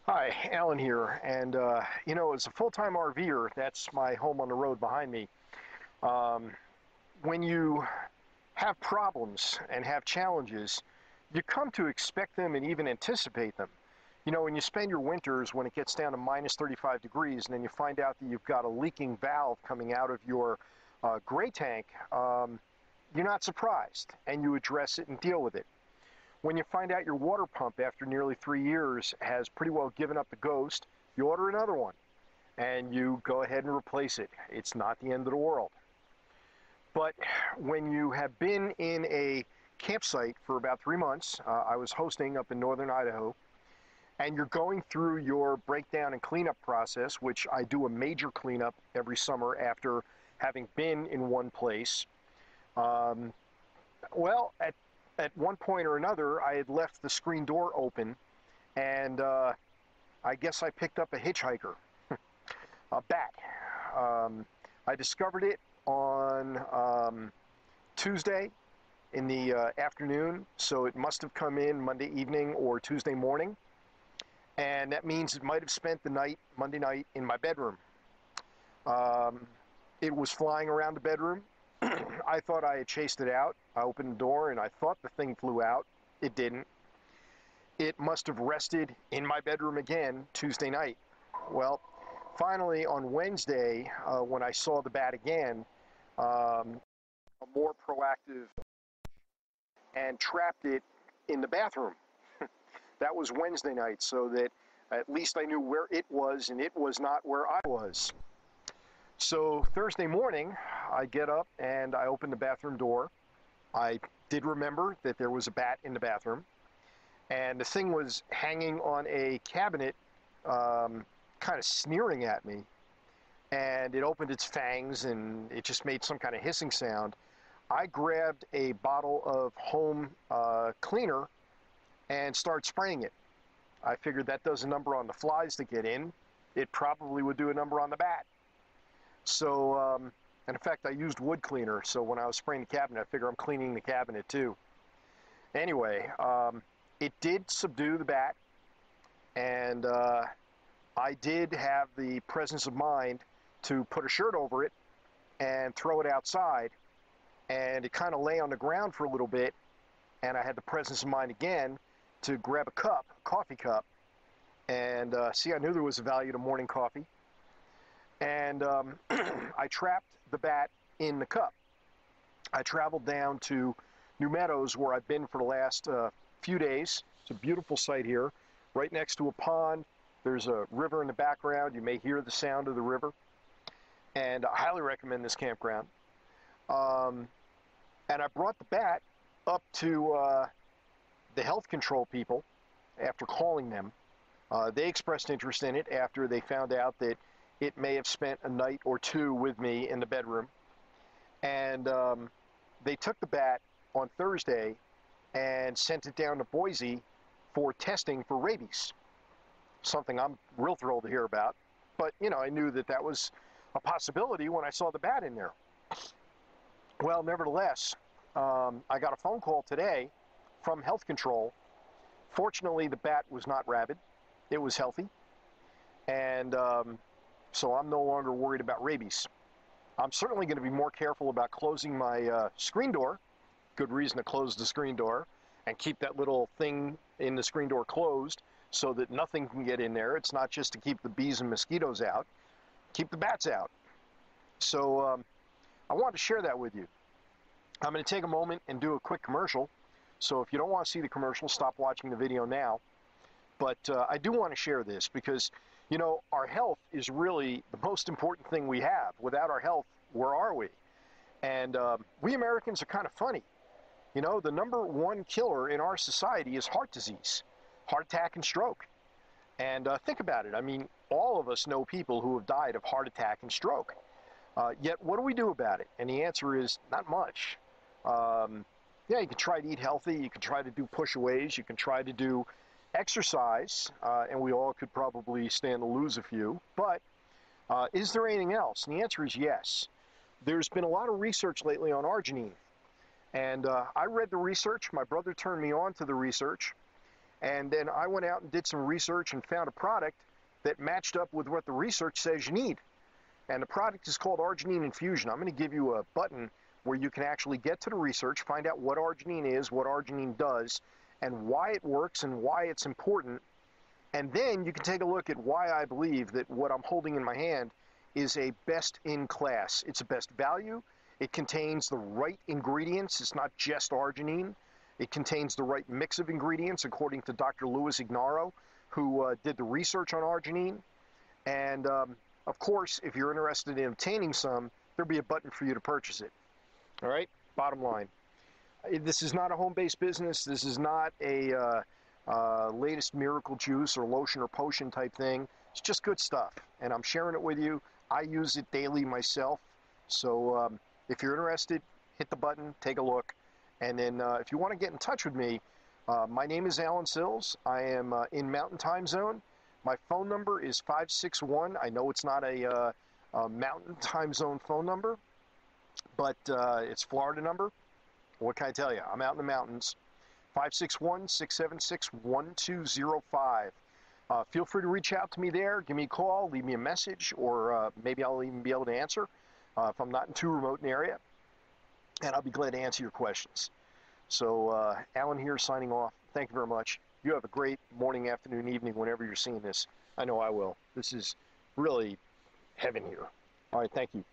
Hi, Alan here. And, as a full-time RVer, that's my home on the road behind me. Um, when you have problems and have challenges, you come to expect them and even anticipate them. When you spend your winters when it gets down to minus 35 degrees and then you find out that you've got a leaking valve coming out of your gray tank, you're not surprised and you address it and deal with it. When you find out your water pump after nearly 3 years has pretty well given up the ghost, you order another one and you go ahead and replace it. It's not the end of the world. But when you have been in a campsite for about 3 months, I was hosting up in northern Idaho, and you're going through your breakdown and cleanup process, which I do a major cleanup every summer after having been in one place. Um, at one point or another, I had left the screen door open, and I guess I picked up a hitchhiker, a bat. I discovered it on Tuesday in the afternoon, so it must have come in Monday evening or Tuesday morning, and that means it might have spent the night, Monday night, in my bedroom. Um, it was flying around the bedroom. I thought I had chased it out. I opened the door and I thought the thing flew out. It didn't. It must have rested in my bedroom again Tuesday night. Well, finally on Wednesday, when I saw the bat again, a more proactive and trapped it in the bathroom. That was Wednesday night, so that at least I knew where it was and it was not where I was. So Thursday morning, I get up and I open the bathroom door. I did remember that there was a bat in the bathroom, and the thing was hanging on a cabinet, kind of sneering at me. And it opened its fangs and it just made some kind of hissing sound. I grabbed a bottle of home cleaner and started spraying it. I figured that does a number on the flies that get in. It probably would do a number on the bat. So, and in fact, I used wood cleaner. So when I was spraying the cabinet, I figure I'm cleaning the cabinet too. Anyway, it did subdue the bat, and I did have the presence of mind to put a shirt over it and throw it outside. And it kind of lay on the ground for a little bit, and I had the presence of mind again to grab a cup, a coffee cup, and see, I knew there was a value to morning coffee. And I trapped the bat in the cup. I traveled down to New Meadows, where I've been for the last few days. It's a beautiful site here, right next to a pond. There's a river in the background. You may hear the sound of the river. And I highly recommend this campground. And I brought the bat up to the health control people after calling them. They expressed interest in it after they found out that it may have spent a night or two with me in the bedroom. And they took the bat on Thursday and sent it down to Boise for testing for rabies, something I'm real thrilled to hear about. But, I knew that that was a possibility when I saw the bat in there. Well, nevertheless, I got a phone call today from health control. Fortunately, the bat was not rabid. It was healthy. And so I'm no longer worried about rabies. I'm certainly going to be more careful about closing my screen door. Good reason to close the screen door and keep that little thing in the screen door closed so that nothing can get in there. It's not just to keep the bees and mosquitoes out, keep the bats out. So I wanted to share that with you. I'm going to take a moment and do a quick commercial. So if you don't want to see the commercial, stop watching the video now. But I do want to share this because, our health is really the most important thing we have. Without our health, where are we? And we Americans are kind of funny. The number one killer in our society is heart disease, heart attack and stroke. And think about it. I mean, all of us know people who have died of heart attack and stroke. Yet what do we do about it? And the answer is not much. Yeah, you can try to eat healthy. You can try to do push-aways. You can try to do exercise, and we all could probably stand to lose a few. But is there anything else? And the answer is yes. There's been a lot of research lately on arginine. And I read the research. My brother turned me on to the research. And then I went out and did some research and found a product that matched up with what the research says you need. And the product is called Arginine Infusion. I'm going to give you a button where you can actually get to the research, find out what arginine is, what arginine does, and why it works and why it's important. And then you can take a look at why I believe that what I'm holding in my hand is a best in class. It's a best value. It contains the right ingredients. It's not just arginine. It contains the right mix of ingredients, according to Dr. Louis Ignaro, who did the research on arginine. And of course, if you're interested in obtaining some, there'll be a button for you to purchase it. All right, bottom line. This is not a home-based business. This is not a latest miracle juice or lotion or potion type thing. It's just good stuff, and I'm sharing it with you. I use it daily myself. So if you're interested, hit the button, take a look. And then if you want to get in touch with me, my name is Alan Sills. I am in Mountain Time Zone. My phone number is 561. I know it's not a Mountain Time Zone phone number, but it's Florida number. What can I tell you? I'm out in the mountains. 561-676-1205. Feel free to reach out to me there. Give me a call, leave me a message, or maybe I'll even be able to answer if I'm not in too remote an area. And I'll be glad to answer your questions. So Alan here signing off. Thank you very much. You have a great morning, afternoon, evening, whenever you're seeing this. I know I will. This is really heaven here. All right, thank you.